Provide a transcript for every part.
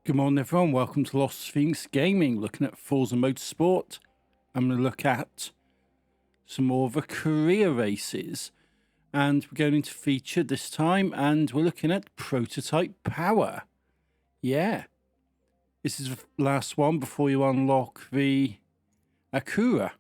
Good morning, everyone. Welcome to Lost Sphinx Gaming. Looking at Forza Motorsport. I'm going to look at some more of the career races. And we're going into feature this time, and we're looking at prototype power. Yeah. This is the last one before you unlock the Acura.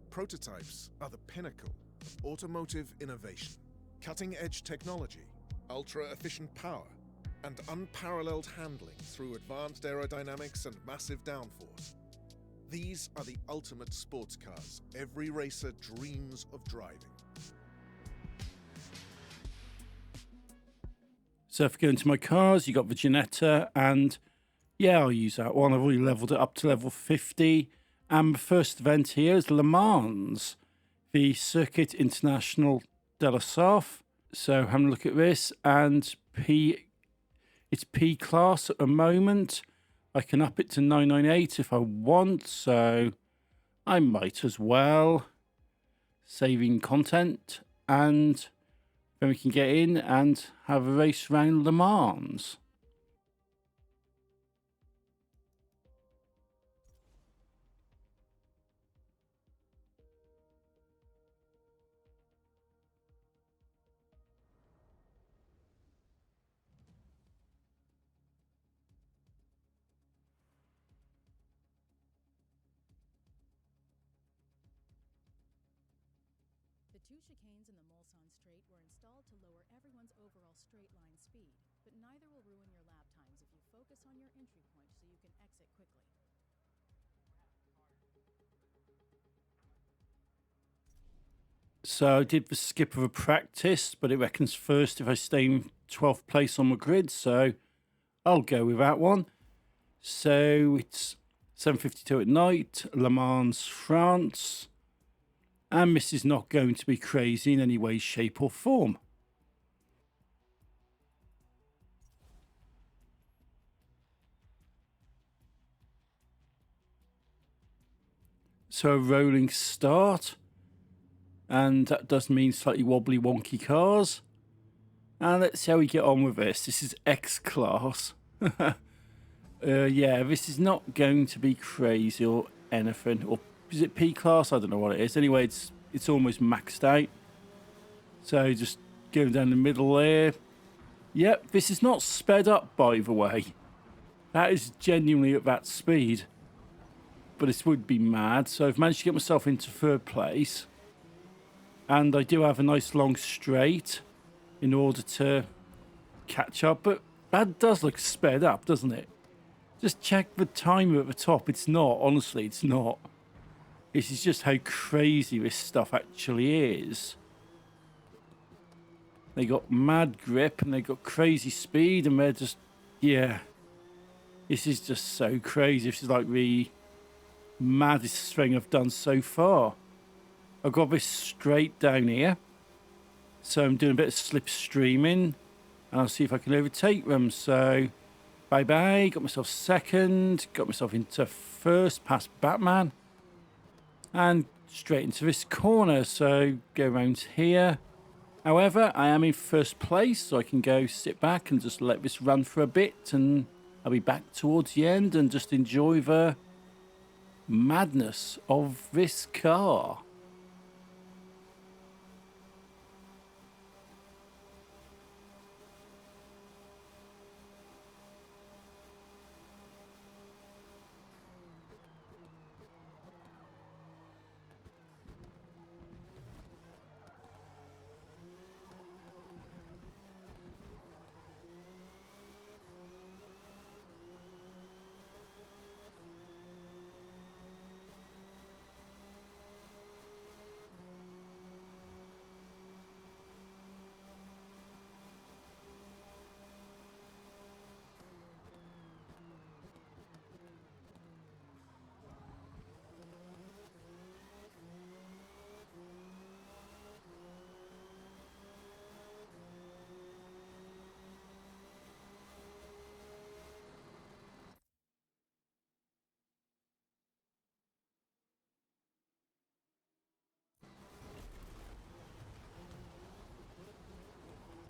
Prototypes are the pinnacle of automotive innovation. Cutting-edge technology, ultra-efficient power, and unparalleled handling through advanced aerodynamics and massive downforce. These are the ultimate sports cars every racer dreams of driving. So if you go into my cars, you got the Ginetta, and yeah, I'll use that one. I've already leveled it up to level 50. And the first event here is Le Mans, the Circuit International de la Sarthe. So having a look at this, and it's P class at the moment. I can up it to 998 if I want, so I might as well. Saving content, and then we can get in and have a race around Le Mans. The two chicanes in the Mulsanne straight were installed to lower everyone's overall straight line speed, but neither will ruin your lap times if you focus on your entry point so you can exit quickly. So I did the skip of a practice, but it reckons first if I stay in 12th place on the grid, so I'll go with that one. So it's 7:52 at night, Le Mans, France. And this is not going to be crazy in any way, shape or form. So a rolling start. And that does mean slightly wobbly, wonky cars. And let's see how we get on with this. This is X-Class. Yeah, this is not going to be crazy or anything. Or is it P-Class? I don't know what it is. Anyway, it's almost maxed out. So just going down the middle there. Yep, this is not sped up, by the way. That is genuinely at that speed. But this would be mad. So I've managed to get myself into third place. And I do have a nice long straight in order to catch up. But that does look sped up, doesn't it? Just check the timer at the top. It's not. Honestly, it's not. This is just how crazy this stuff actually is. They got mad grip and they got crazy speed and they're just, yeah. This is just so crazy. This is like the maddest string I've done so far. I've got this straight down here. So I'm doing a bit of slipstreaming. And I'll see if I can overtake them. So, bye-bye. Got myself second. Got myself into first, past Batman. And straight into this corner. So, go around here. However, I am in first place. So I can go sit back and just let this run for a bit. And I'll be back towards the end and just enjoy the madness of this car.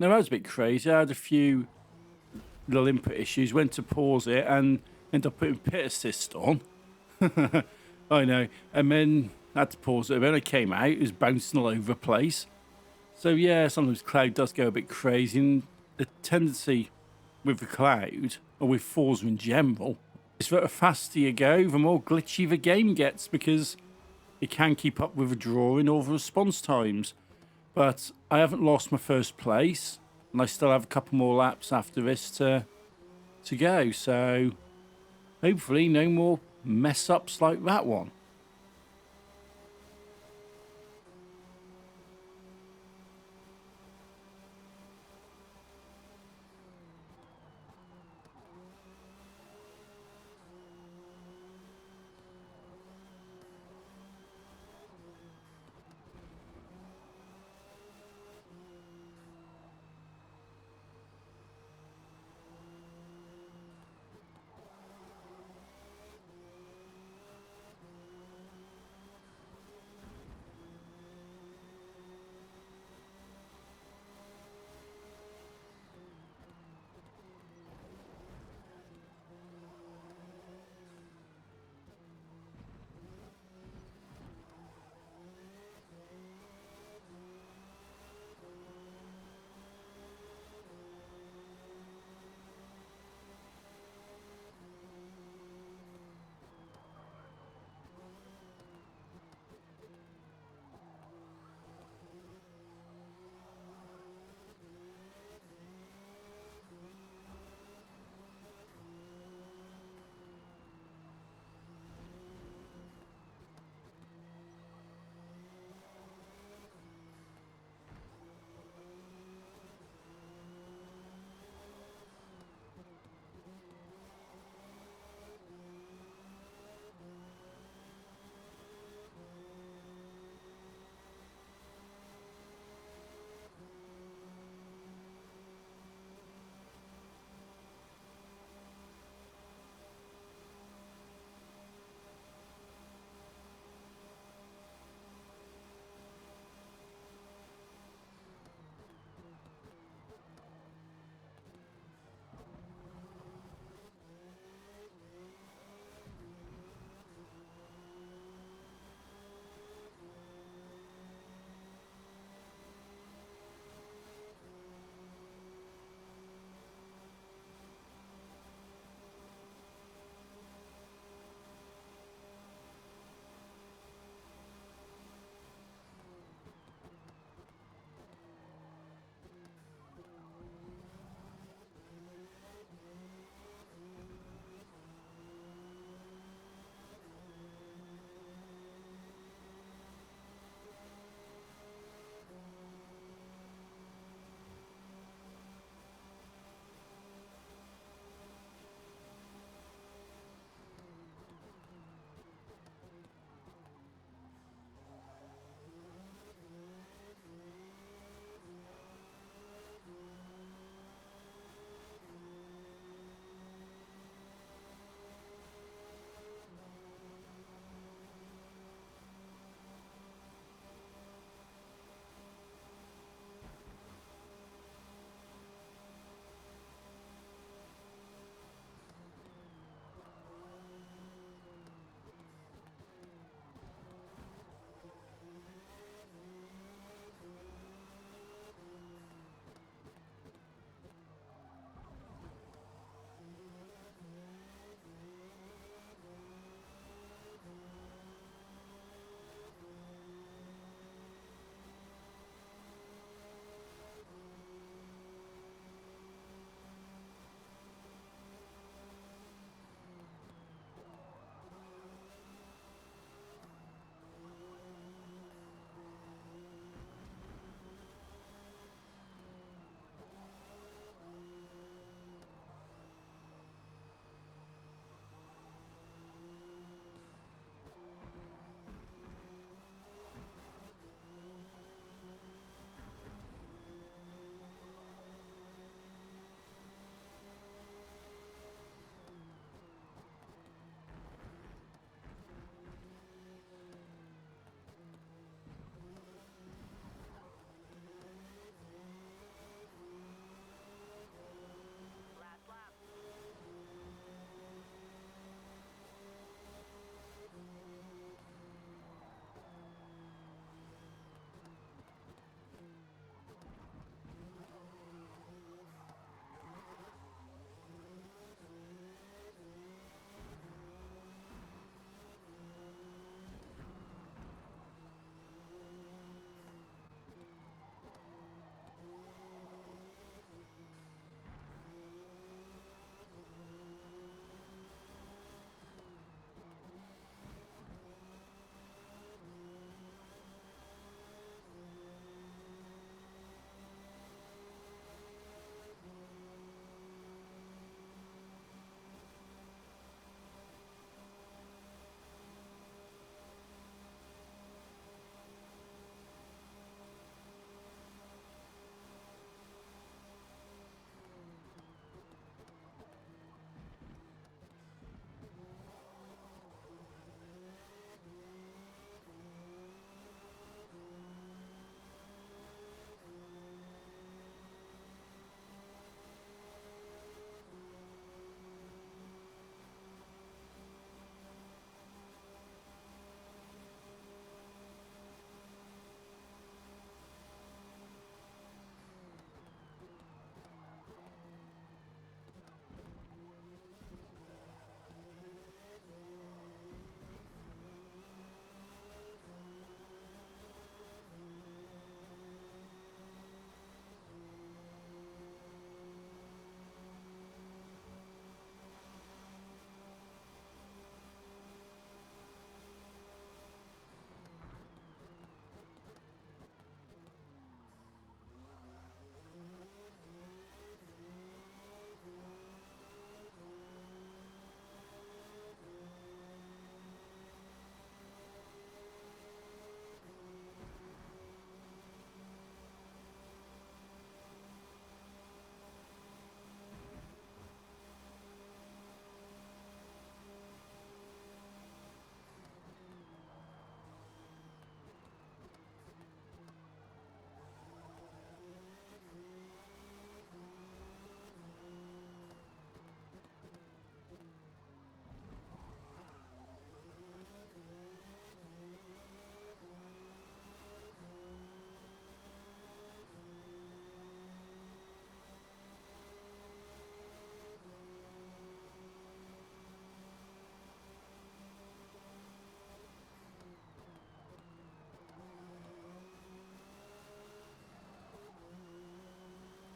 No, that was a bit crazy. I had a few little input issues, went to pause it and ended up putting pit assist on. I know. And then I had to pause it. When I came out, it was bouncing all over the place. So yeah, sometimes cloud does go a bit crazy. And the tendency with the cloud, or with Forza in general, is that the faster you go, the more glitchy the game gets because it can keep up with the drawing or the response times. But I haven't lost my first place, and I still have a couple more laps after this to go. So hopefully no more mess ups like that one.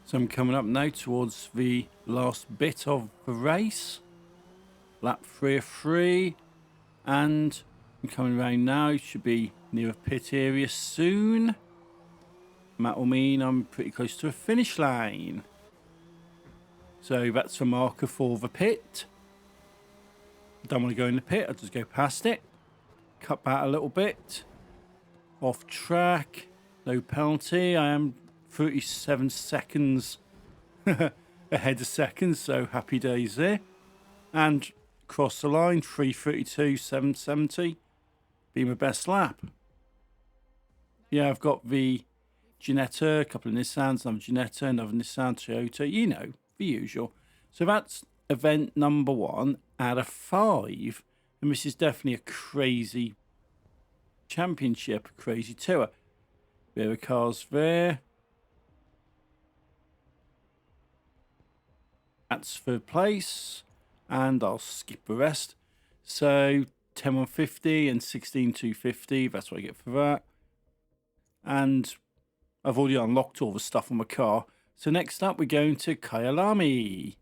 So I'm coming up now towards the last bit of the race. Lap 3 of 3. And I'm coming around now. Should be near a pit area soon. That will mean I'm pretty close to a finish line. So that's the marker for the pit. Don't want to go in the pit. I'll just go past it. Cut back a little bit. Off track. No penalty. I am 37 seconds ahead of seconds. So happy days there. And cross the line. 3:32, 7:70. Be my best lap. Yeah, I've got the Ginetta, a couple of Nissans, another Ginetta, another Nissan, Toyota. You know, the usual. So that's event number 1 out of 5. And this is definitely a crazy championship, a crazy tour. There are cars there. That's third place. And I'll skip the rest. So 10,150 and 16,250. That's what I get for that. And I've already unlocked all the stuff on my car. So next up, we're going to Kyalami.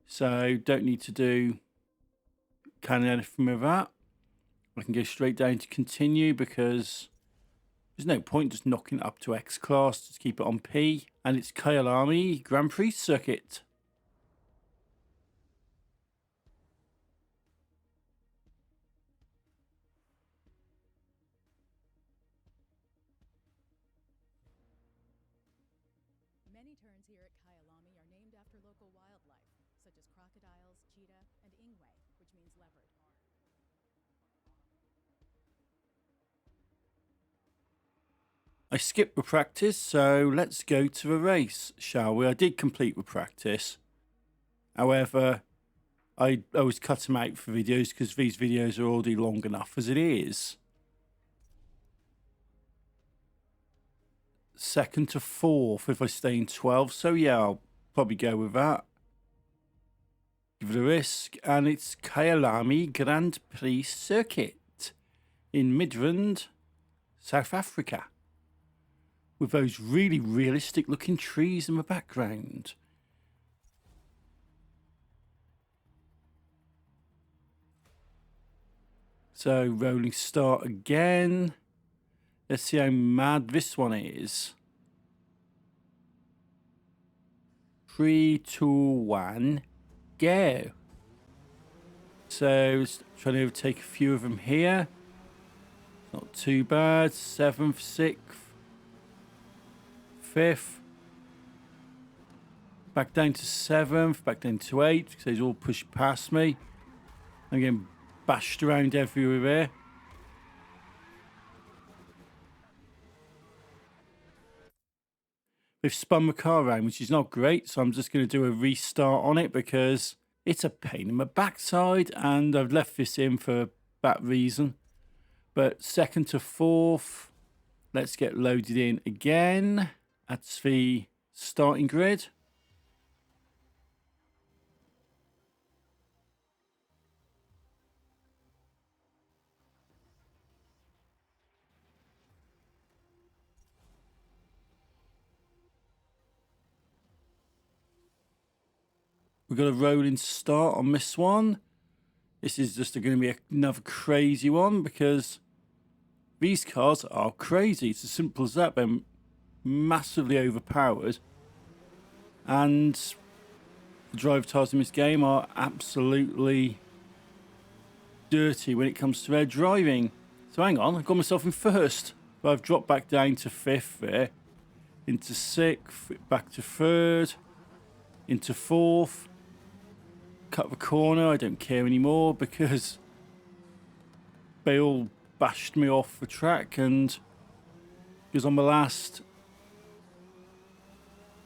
So don't need to do kind of anything with that. I can go straight down to continue because there's no point just knocking it up to X class. Just keep it on P. And it's Kyalami Grand Prix circuit. Many turns here at Kyalami are named after local wildlife, such as crocodiles, cheetah, and ingwe, which means leopard. I skipped the practice, so let's go to the race, shall we? I did complete the practice. However, I always cut them out for videos because these videos are already long enough as it is. 2nd to 4th if I stay in 12. So yeah, I'll probably go with that. Give it a risk. And it's Kyalami Grand Prix circuit in Midrand, South Africa. With those really realistic looking trees in the background. So rolling start again. Let's see how mad this one is. 3, 2, 1, go. So trying to overtake a few of them here. Not too bad. 7th, 6th, 5th. Back down to 7th, back down to 8th because they've all pushed past me. I'm getting bashed around everywhere. They've spun my car around, which is not great, so I'm just going to do a restart on it because it's a pain in my backside, and I've left this in for that reason. But 2nd to 4th, let's get loaded in again. That's the starting grid. We've got a rolling start on this one. This is just going to be another crazy one because these cars are crazy. It's as simple as that. They're massively overpowered. And the drive tires in this game are absolutely dirty when it comes to their driving. So hang on, I've got myself in 1st. But I've dropped back down to 5th there. Into 6th, back to 3rd. Into 4th. Cut the corner, I don't care anymore because they all bashed me off the track, and because on the last,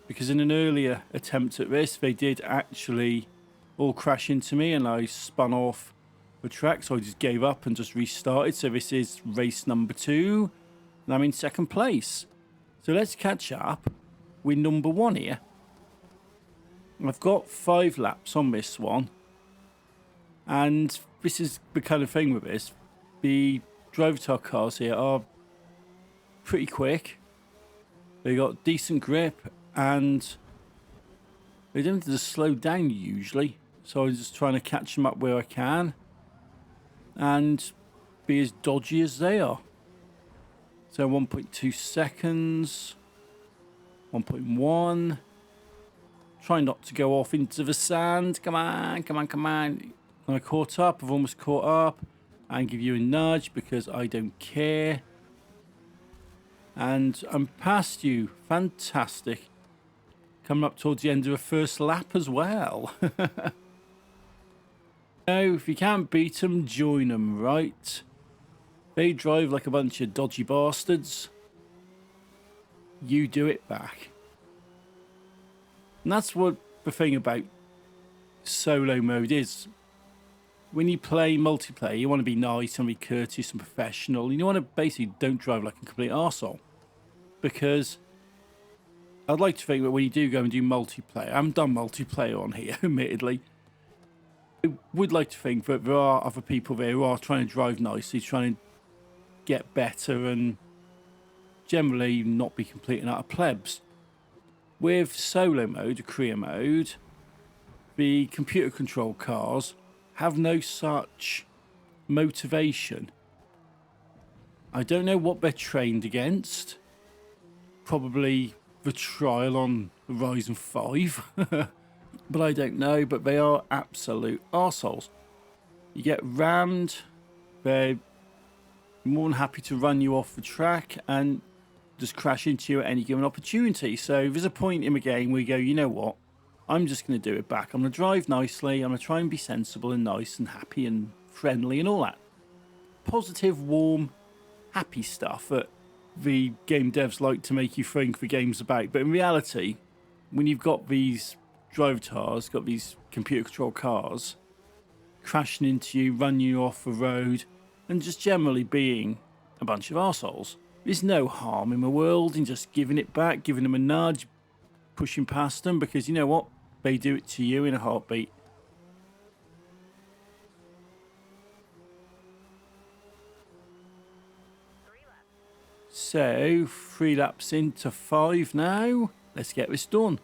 because in an earlier attempt at this, they did actually all crash into me and I spun off the track, so I just gave up and just restarted. So this is race number 2 and I'm in 2nd place. So let's catch up with number 1 here. I've got 5 laps on this one, and this is the kind of thing with this. The driver tire cars here are pretty quick. They got decent grip, and They don't just slow down usually, so I'm just trying to catch them up where I can and be as dodgy as they are. So 1.2 seconds, 1.1. Try not to go off into the sand. Come on, come on, come on. I caught up. I've almost caught up. And give you a nudge because I don't care. And I'm past you. Fantastic. Coming up towards the end of the first lap as well. Now, if you can't beat them, join them, right? They drive like a bunch of dodgy bastards. You do it back. And that's what the thing about solo mode is. When you play multiplayer, you want to be nice and be courteous and professional. You want to basically don't drive like a complete arsehole. Because I'd like to think that when you do go and do multiplayer, I haven't done multiplayer on here, admittedly. I would like to think that there are other people there who are trying to drive nicely, trying to get better and generally not be complete and utter plebs. With solo mode, career mode, the computer controlled cars have no such motivation. I don't know what they're trained against. Probably the trial on Horizon 5. But I don't know, but they are absolute arseholes. You get rammed, they're more than happy to run you off the track and just crash into you at any given opportunity. So there's a point in the game where you go, you know what, I'm just going to do it back. I'm going to drive nicely, I'm going to try and be sensible and nice and happy and friendly and all that. Positive, warm, happy stuff that the game devs like to make you think the game's about. But in reality, when you've got these driver cars, got these computer controlled cars crashing into you, running you off the road, and just generally being a bunch of arseholes, there's no harm in the world in just giving it back, giving them a nudge, pushing past them, because you know what? They do it to you in a heartbeat. So, 3 laps into 5 now. Let's get this done.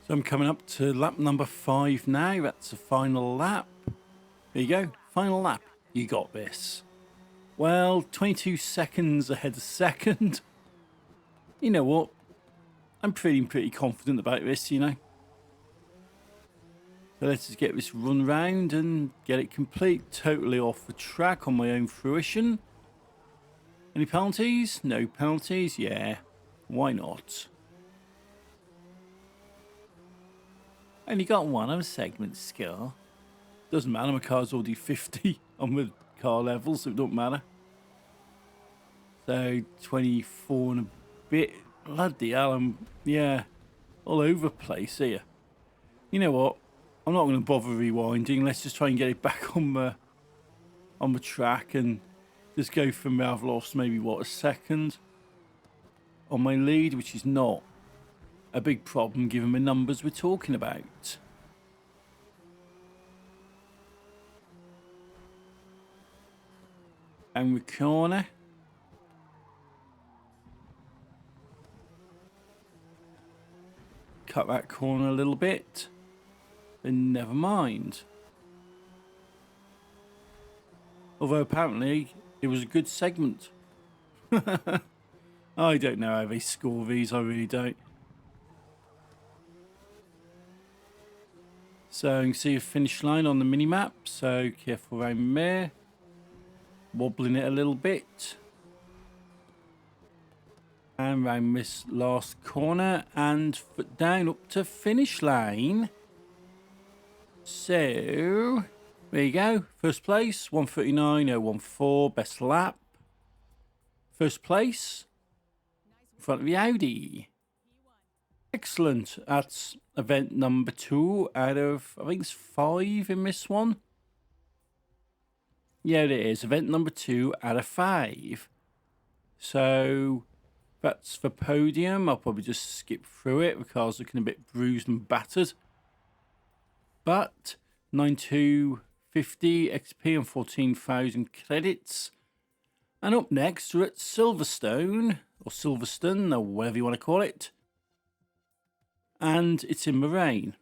So I'm coming up to lap number 5 now. That's the final lap. There you go. Final lap. You got this. Well, 22 seconds ahead of second. You know what? I'm pretty confident about this, you know. So let's just get this run round and get it complete. Totally off the track on my own fruition. Any penalties? No penalties? Yeah. Why not? Only got one on a segment score. Doesn't matter, my car's already 50 on the car level, so it don't matter. So 24 and a bit. Bloody hell, yeah, all over the place here. You know what? I'm not going to bother rewinding. Let's just try and get it back on the track and just go from there. I've lost maybe, what, a second on my lead, which is not a big problem given the numbers we're talking about. And the corner. Cut that corner a little bit. Then never mind. Although apparently it was a good segment. I don't know how they score these, I really don't. So you can see a finish line on the mini map, so careful around there. Wobbling it a little bit. And round this last corner and foot down up to finish line. So there you go. First place, 1:39.014, best lap. First place in front of the Audi. Excellent. That's event number 2 out of, I think it's 5 in this one. Yeah, it is. Event number 2 out of 5. So that's the podium. I'll probably just skip through it. The car's looking a bit bruised and battered. But 9250 XP and 14,000 credits. And up next, we're at Silverstone, or Silverstone, or whatever you want to call it. And it's in the rain.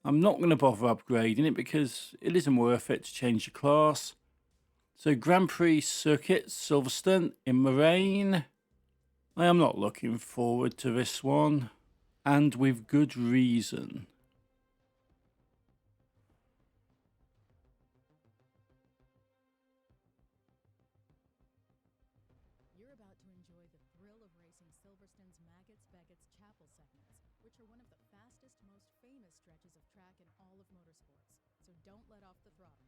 I'm not going to bother upgrading it because it isn't worth it to change the class. So Grand Prix circuit, Silverstone in the rain. I am not looking forward to this one, and with good reason. You're about to enjoy the thrill of racing Silverstone's Maggots Beggots Chapel segments, which are one of the fastest, most famous stretches of track in all of motorsports. So don't let off the throttle.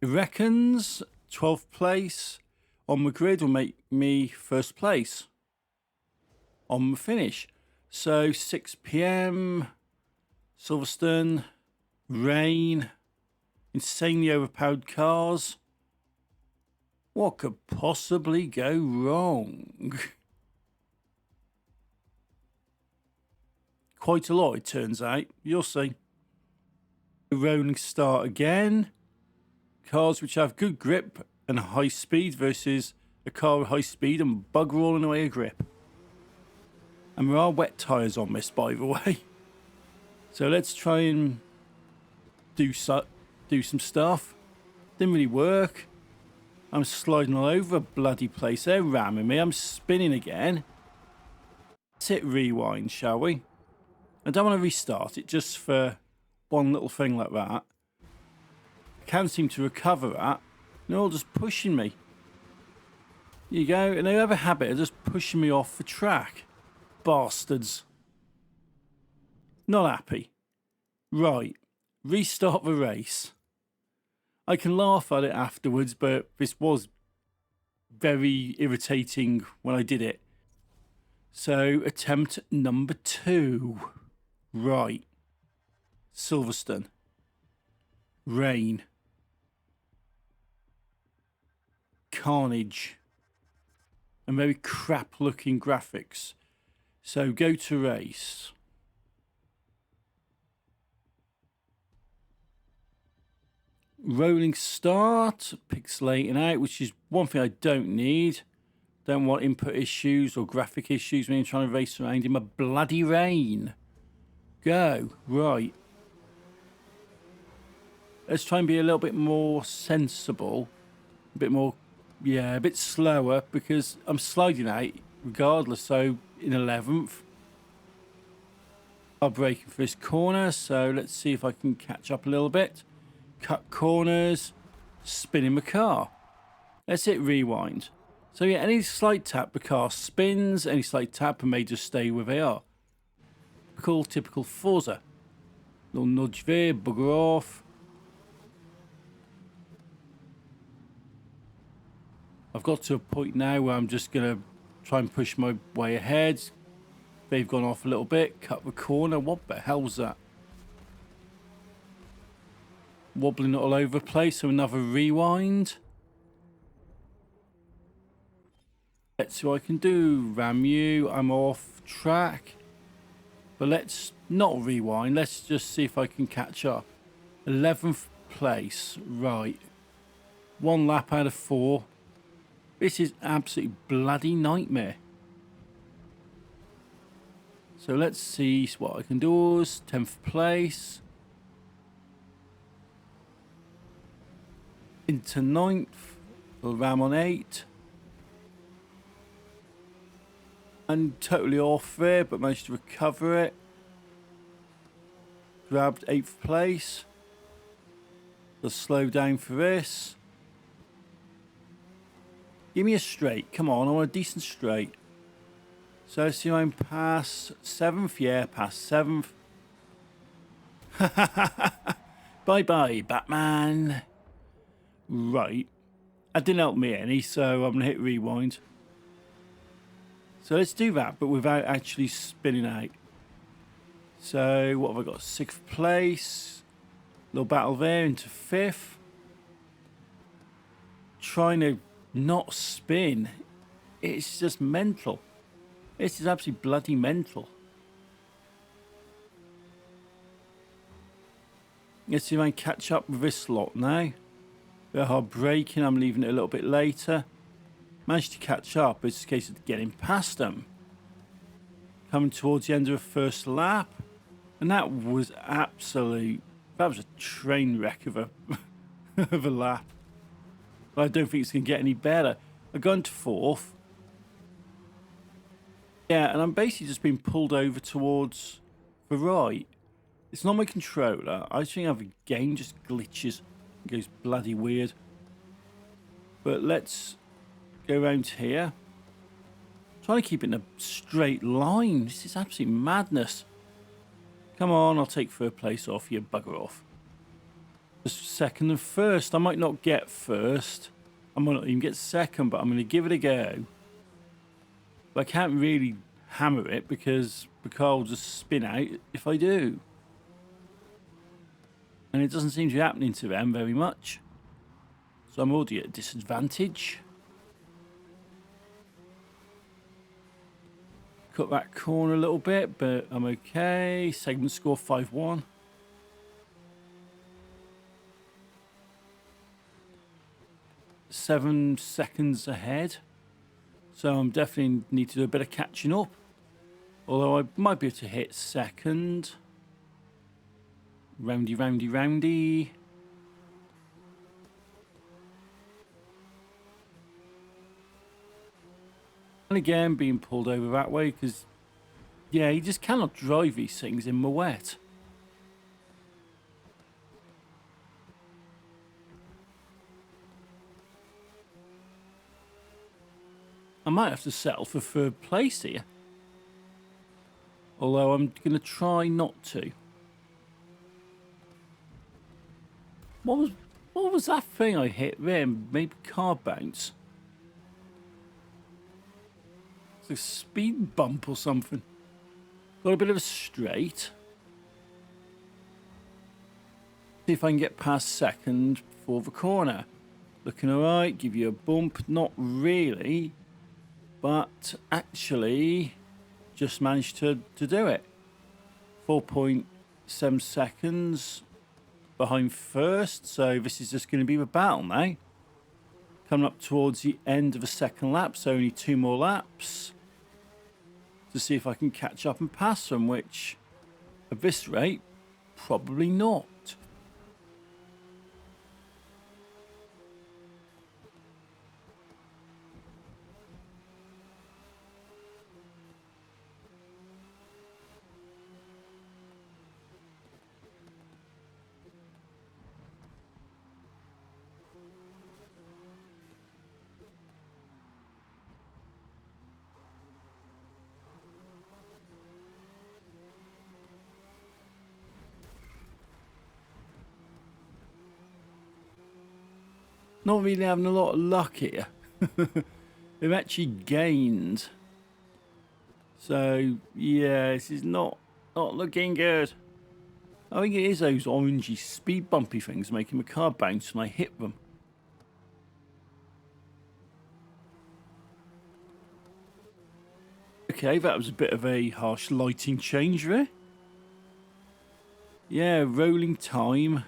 It reckons 12th place on the grid will make me first place on the finish. So 6 p.m, Silverstone, rain, insanely overpowered cars. What could possibly go wrong? Quite a lot, it turns out. You'll see. Rolling start again. Cars which have good grip and high speed versus a car with high speed and bugger all in the way of grip. And there are wet tyres on this, by the way. So let's try and do some stuff. Didn't really work. I'm sliding all over a bloody place. They're ramming me. I'm spinning again. Let's hit rewind, shall we? I don't want to restart it just for one little thing like that. I can't seem to recover that. They're all just pushing me. There you go. And they have a habit of just pushing me off the track. Bastards. Not happy. Right. Restart the race. I can laugh at it afterwards, but this was very irritating when I did it. So, attempt number 2. Right. Silverstone. Rain. Carnage. And very crap looking graphics. So, go to race. Rolling start, pixelating out, which is one thing I don't need. Don't want input issues or graphic issues when you're trying to race around in a bloody rain. Go. Right. Let's try and be a little bit more sensible. A bit more, yeah, a bit slower because I'm sliding out regardless. So in 11th, I'm braking for this corner. So let's see if I can catch up a little bit. Cut corners, spinning the car. Let's hit rewind. So yeah, any slight tap, the car spins. Any slight tap, and may just stay where they are. Typical Forza. Little nudge there, bugger off. I've got to a point now where I'm just going to try and push my way ahead. They've gone off a little bit. Cut the corner. What the hell's that? Wobbling all over the place. So another rewind. Let's see what I can do. Ram you. I'm off track. But let's not rewind. Let's just see if I can catch up. 11th place. Right. 1 lap out of 4. This is absolutely bloody nightmare. So let's see what I can do. 10th place. Into 9th. We'll ram on 8. And totally off there, but managed to recover it. Grabbed 8th place. Let's slow down for this. Give me a straight. Come on, I want a decent straight. So let's see if I'm past 7th. Yeah, past 7th. Bye-bye, Batman. Right. That didn't help me any, so I'm going to hit rewind. So let's do that, but without actually spinning out. So what have I got? 6th place. Little battle there into 5th. Trying to not spin. It's just mental. This is absolutely bloody mental. Let's see if I can catch up with this lot now. They're hard braking. I'm leaving it a little bit later. Managed to catch up. It's a case of getting past them. Coming towards the end of the first lap. And that was absolute... That was a train wreck of a, of a lap. But I don't think it's going to get any better. I've gone to 4th. Yeah, and I'm basically just being pulled over towards the right. It's not my controller. I just think the game just glitches. It goes bloody weird. But let's go around here. Trying to keep it in a straight line. This is absolute madness. Come on, I'll take 3rd place off you, bugger off. Just 2nd and 1st. I might not get 1st. I might not even get 2nd, but I'm going to give it a go. But I can't really hammer it because the car will just spin out if I do. And it doesn't seem to be happening to them very much. So I'm already at a disadvantage. Cut that corner a little bit, but I'm okay. Segment score 5-1. Seven seconds ahead. So I'm definitely need to do a bit of catching up. Although I might be able to hit 2nd. Roundy, roundy, roundy. And again, being pulled over that way because, yeah, you just cannot drive these things in the wet. I might have to settle for 3rd place here. Although I'm going to try not to. What was that thing I hit there? Maybe car bounce. It's a speed bump or something. Got a bit of a straight. See if I can get past 2nd before the corner. Looking alright, give you a bump. Not really. But actually, just managed to do it. 4.7 seconds behind 1st. So this is just going to be the battle now. Coming up towards the end of the second lap, so only 2 more laps to see if I can catch up and pass them, which at this rate, probably not. Not really having a lot of luck here. They've actually gained. So, yeah, this is not looking good. I think it is those orangey speed bumpy things making my car bounce when I hit them. Okay, that was a bit of a harsh lighting change there. Yeah, rolling time.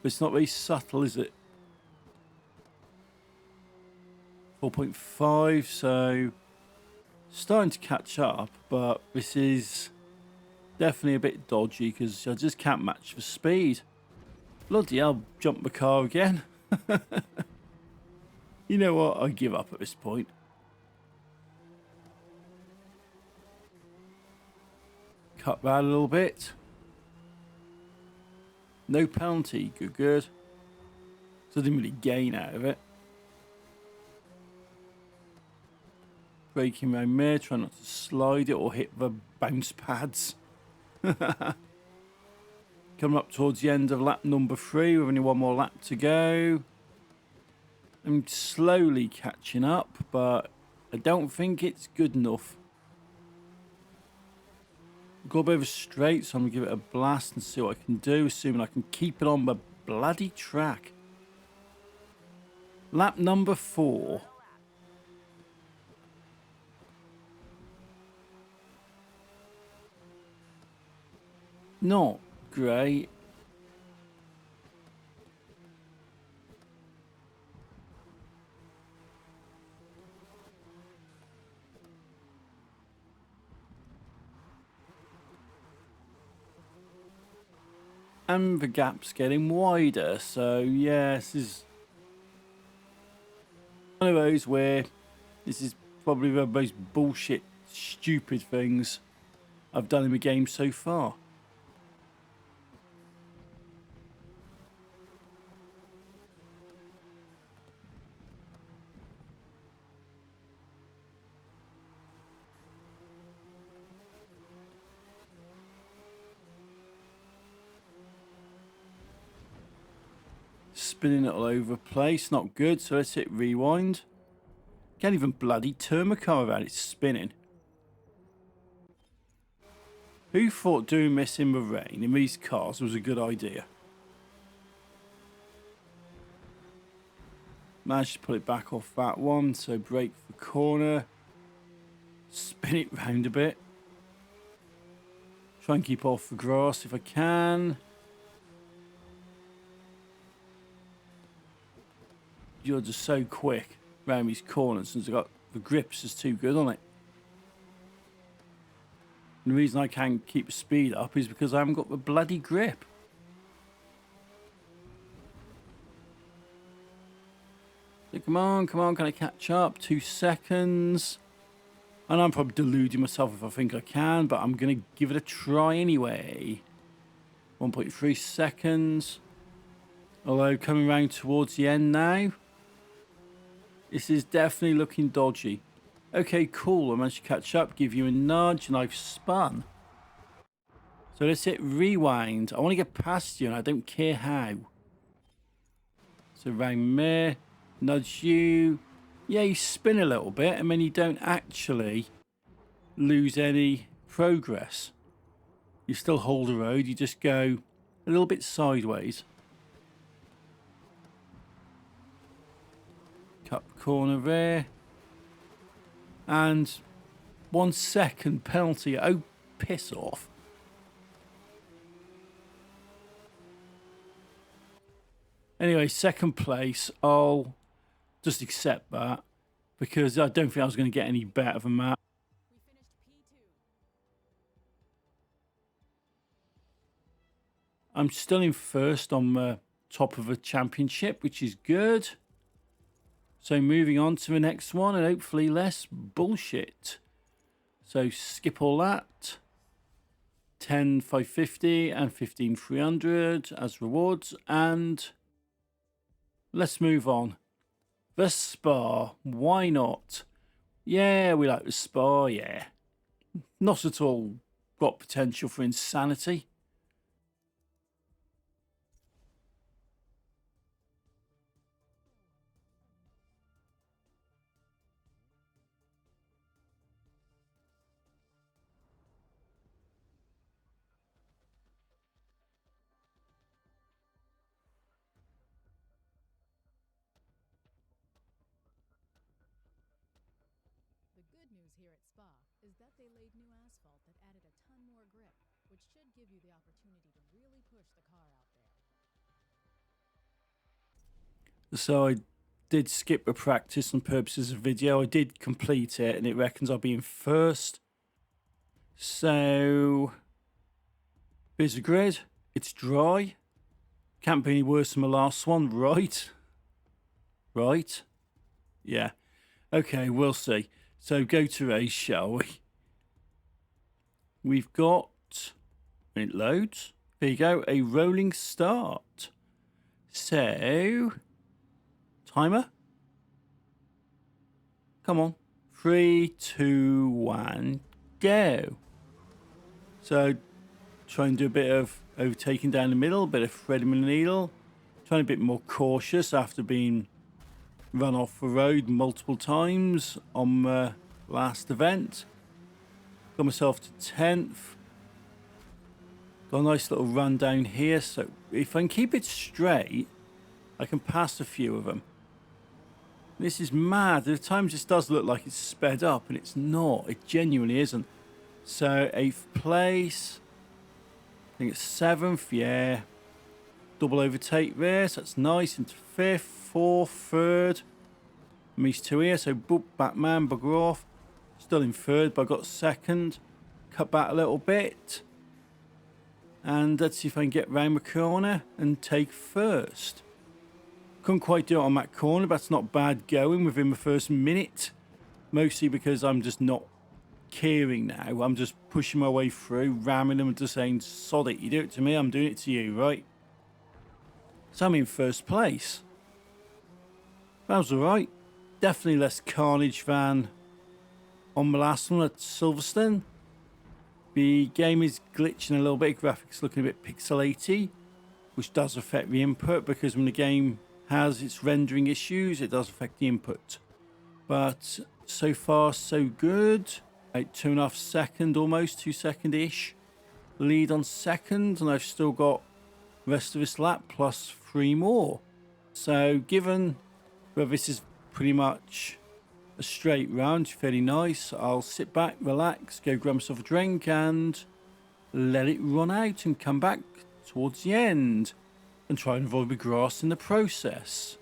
But it's not very subtle, is it? 4.5, so starting to catch up, but this is definitely a bit dodgy because I just can't match the speed. Bloody hell, jump the car again. You know what? I give up at this point. Cut that a little bit. No penalty, good. So I didn't really gain out of it. Braking around there, trying not to slide it or hit the bounce pads. Coming up towards the end of lap number 3 with only 1 more lap to go. I'm slowly catching up, but I don't think it's good enough. Go a bit of a straight, so I'm going to give it a blast and see what I can do, assuming I can keep it on the bloody track. Lap number 4. Not great. And the gap's getting wider, so yeah, this is one of those where this is probably the most bullshit, stupid things I've done in the game so far. Spinning it all over the place, not good, so let's hit rewind. Can't even bloody turn my car without it spinning. Who thought doing this in the rain in these cars was a good idea? Managed to pull it back off that one, so brake for the corner. Spin it round a bit. Try and keep off the grass if I can. You're just so quick around these corners, and the grips is too good on it. And the reason I can't keep the speed up is because I haven't got the bloody grip. So come on, can I catch up? 2 seconds. And I'm probably deluding myself if I think I can, but I'm going to give it a try anyway. 1.3 seconds. Although coming around towards the end now. This is definitely looking dodgy. Okay, cool. I managed to catch up, give you a nudge, and I've spun. So let's hit rewind. I want to get past you, and I don't care how. So round there, nudge you. Yeah, you spin a little bit, and then you don't actually lose any progress. You still hold the road, you just go a little bit sideways. Cut the corner there. And 1 second penalty. Oh, piss off. Anyway, second place, I'll just accept that because I don't think I was going to get any better than that. We finished P2. I'm still in first on the top of a championship, which is good. So moving on to the next one and hopefully less bullshit. So skip all that. 10 550 and 15 300 as rewards, and let's move on. The Spa, why not? Yeah, we like the Spa, yeah. Not at all got potential for insanity. The good news here at Spa is that they laid new asphalt that added a ton more grip, which should give you the opportunity to really push the car out there. So I did skip the practice on purposes of video. I did complete it and it reckons I'll be in first. So here's the grid. It's dry. Can't be any worse than the last one, right? Right? Yeah. Okay, we'll see. So go to race, shall we? We've got, when it loads, there you go, a rolling start. So, timer. Come on. 3, 2, 1, go. So, try and do a bit of overtaking down the middle, a bit of threading the needle. Trying a bit more cautious after being run off the road multiple times on the last event. Got myself to 10th. Got a nice little run down here, so if I can keep it straight, I can pass a few of them. This is mad. At times this does look like it's sped up, and it's not. It genuinely isn't. So 8th place. I think it's 7th, yeah. Double overtake there, so that's nice. Into 5th, 4th, 3rd. And these two here, so boop, Batman, bugger off. Still in 3rd, but I got 2nd. Cut back a little bit. And let's see if I can get round the corner and take 1st. Couldn't quite do it on that corner, but that's not bad going within the first minute. Mostly because I'm just not caring now. I'm just pushing my way through, ramming them and just saying, sod it, you do it to me, I'm doing it to you, right? So I'm in 1st place. That was alright. Definitely less carnage than on the last one at Silverstone. The game is glitching a little bit, graphics looking a bit pixelated, which does affect the input because when the game has its rendering issues, it does affect the input. But so far, so good. 2.5 second, almost 2 second-ish lead on 2nd, and I've still got the rest of this lap plus 3 more. So given that this is pretty much a straight round, fairly nice, I'll sit back, relax, go grab myself a drink and let it run out and come back towards the end and try and avoid the grass in the process.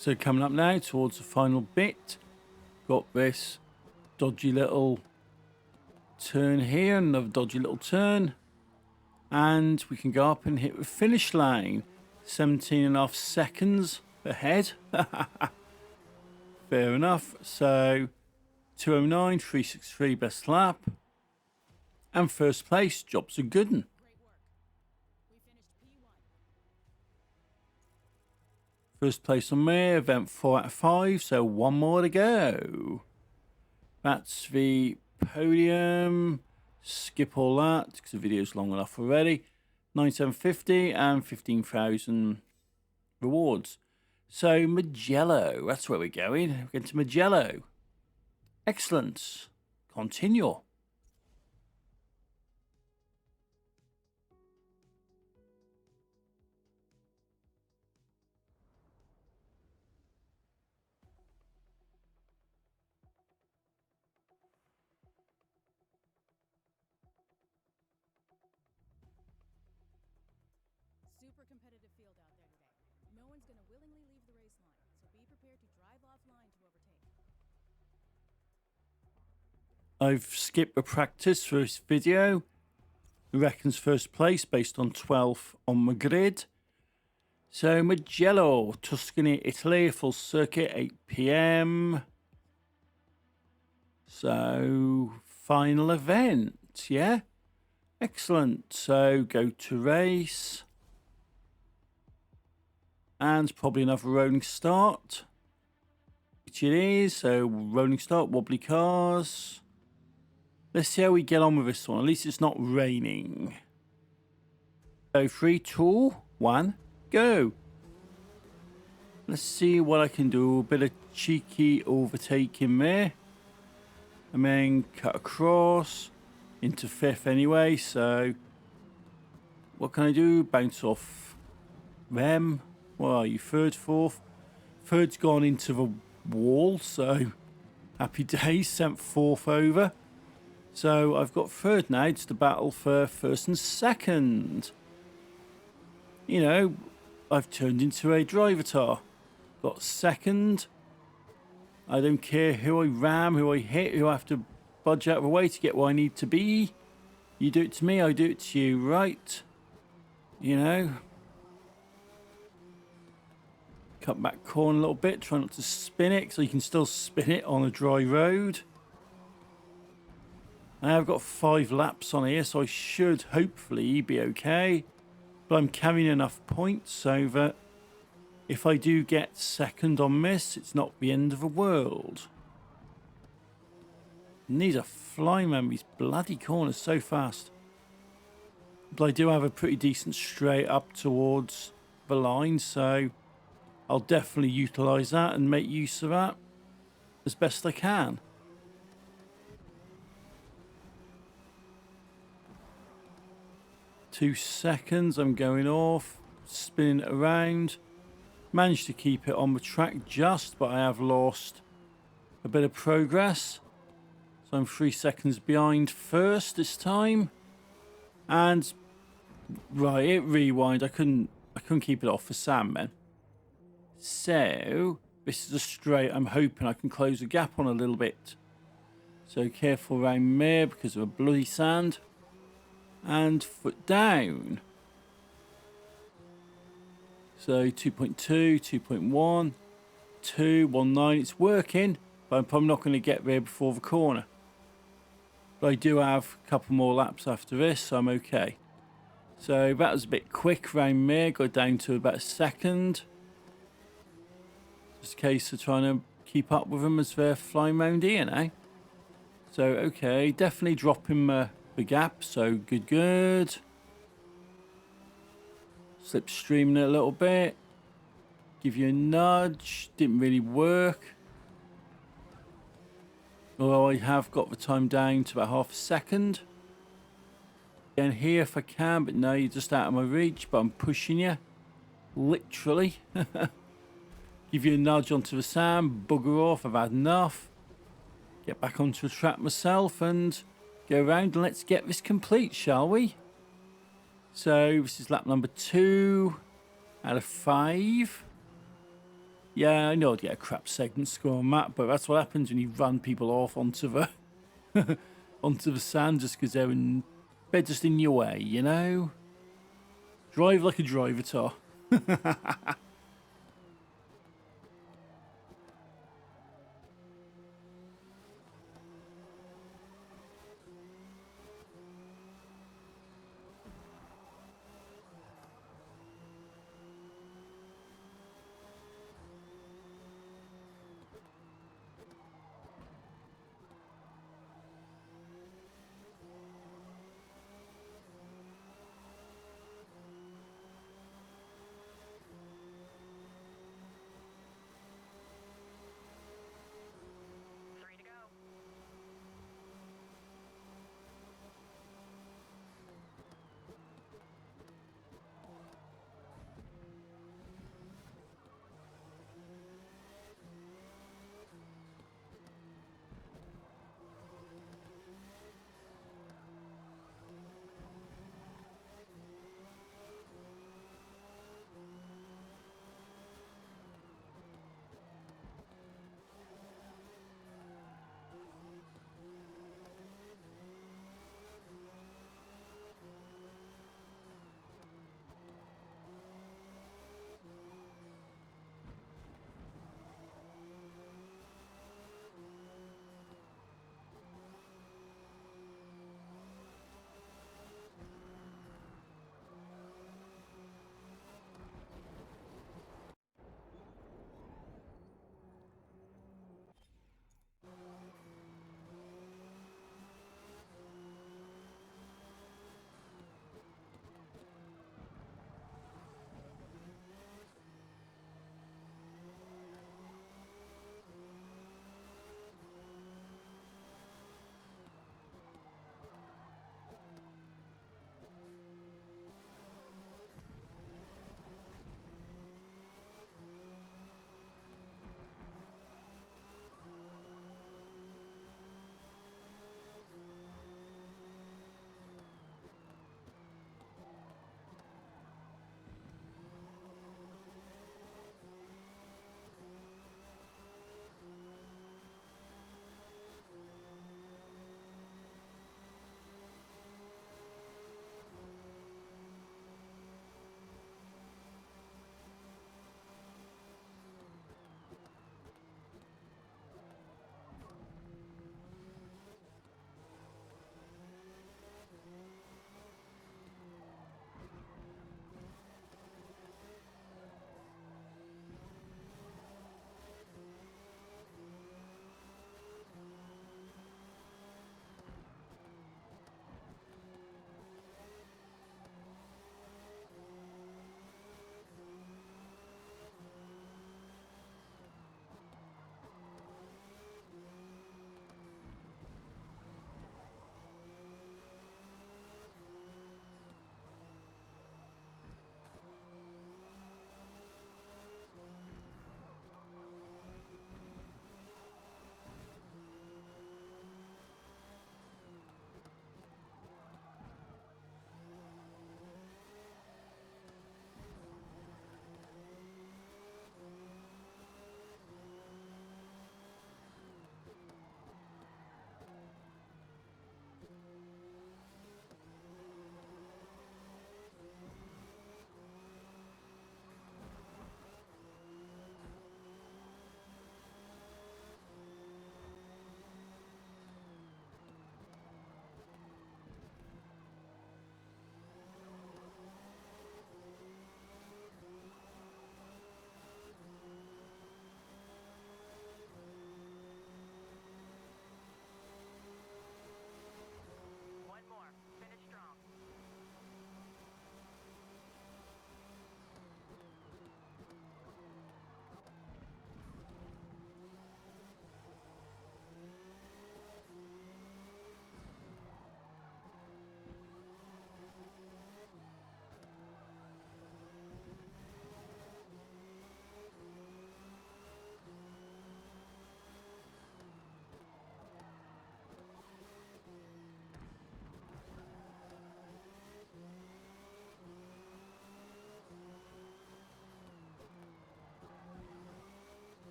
So coming up now towards the final bit, got this dodgy little turn here, another dodgy little turn, and we can go up and hit the finish line. 17.5 seconds ahead. Fair enough. So 209, 363 best lap, and first place. Job's a good one. First place on me, event 4 out of 5, so one more to go. That's the podium. Skip all that because the video's long enough already. 9,750 and 15,000 rewards. So Mugello, that's where we're going. We're going to Mugello. Excellent. Continue. Super competitive field out there today. No one's going to willingly leave the race line, so be prepared to drive offline to overtake. I've skipped the practice for this video. Who reckons first place based on 12th on my grid. So Mugello, Tuscany, Italy, full circuit, 8 PM. So final event, yeah? Excellent. So go to race. And probably another rolling start. Which it is. So rolling start, wobbly cars. Let's see how we get on with this one. At least it's not raining. So 3, 2, 1, go. Let's see what I can do. A bit of cheeky overtaking there. And then cut across into 5th anyway. So what can I do? Bounce off them. What are you? 3rd, 4th? 3rd's gone into the wall. So happy days. Sent 4th over. So I've got 3rd now. It's the battle for 1st and 2nd. You know, I've turned into a drivatar. Got 2nd. I don't care who I ram, who I hit, who I have to budge out of the way to get where I need to be. You do it to me, I do it to you, right? You know. Cut back corner a little bit. Try not to spin it, so you can still spin it on a dry road. I've got 5 laps on here, so I should hopefully be okay. But I'm carrying enough points so that if I do get 2nd on this, it's not the end of the world. And these are flying, man, these bloody corners so fast. But I do have a pretty decent straight up towards the line, so I'll definitely utilise that and make use of that as best I can. 2 seconds, I'm going off, spinning it around. Managed to keep it on the track just, but I have lost a bit of progress. So I'm 3 seconds behind first this time. And right, it rewind. I couldn't keep it off for Sam, man. So this is a straight. I'm hoping I can close the gap on a little bit. So careful around there because of a bloody sand. And foot down. So 2.2, 2.1, 2.19. It's working, but I'm probably not going to get there before the corner. But I do have a couple more laps after this, so I'm okay. So that was a bit quick around there. Got down to about 2nd. Just a case of trying to keep up with them as they're flying round here now. So okay, definitely dropping the gap. So good. Slipstreaming it a little bit. Give you a nudge. Didn't really work. Although I have got the time down to about half a second. Again here if I can, but no, you're just out of my reach. But I'm pushing you. Literally. Give you a nudge onto the sand. Bugger off. I've had enough. Get back onto the track myself and go around and let's get this complete, shall we? So this is lap number 2 out of 5. Yeah, I know I'd get a crap segment score on that, but that's what happens when you run people off onto the onto the sand just because they're just in your way, you know? Drive like a driver, Tar.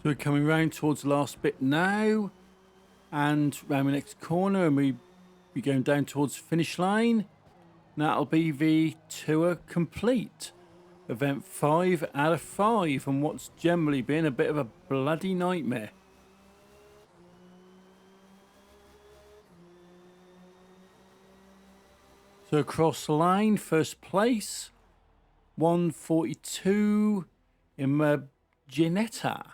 So we're coming round towards the last bit now, and round the next corner, and we're going down towards the finish line. And that'll be the tour complete. Event 5 out of 5, and what's generally been a bit of a bloody nightmare. So across the line, first place, 142 in Ginetta.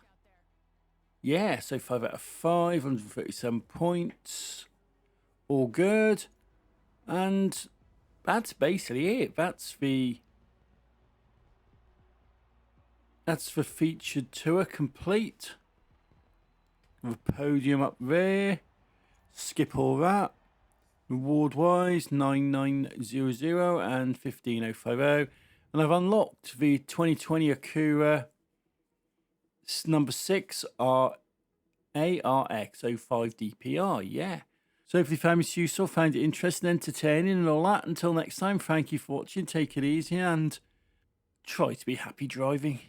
Yeah, so 5 out of 5, 137 points. All good. And that's basically it. That's the featured tour complete. The podium up there. Skip all that. Reward wise, 9900 and 15050. And I've unlocked the 2020 Acura number 6 ARX 05 DPR. Yeah. So hopefully you found this useful, found it interesting, entertaining and all that. Until next time, thank you for watching. Take it easy and try to be happy driving.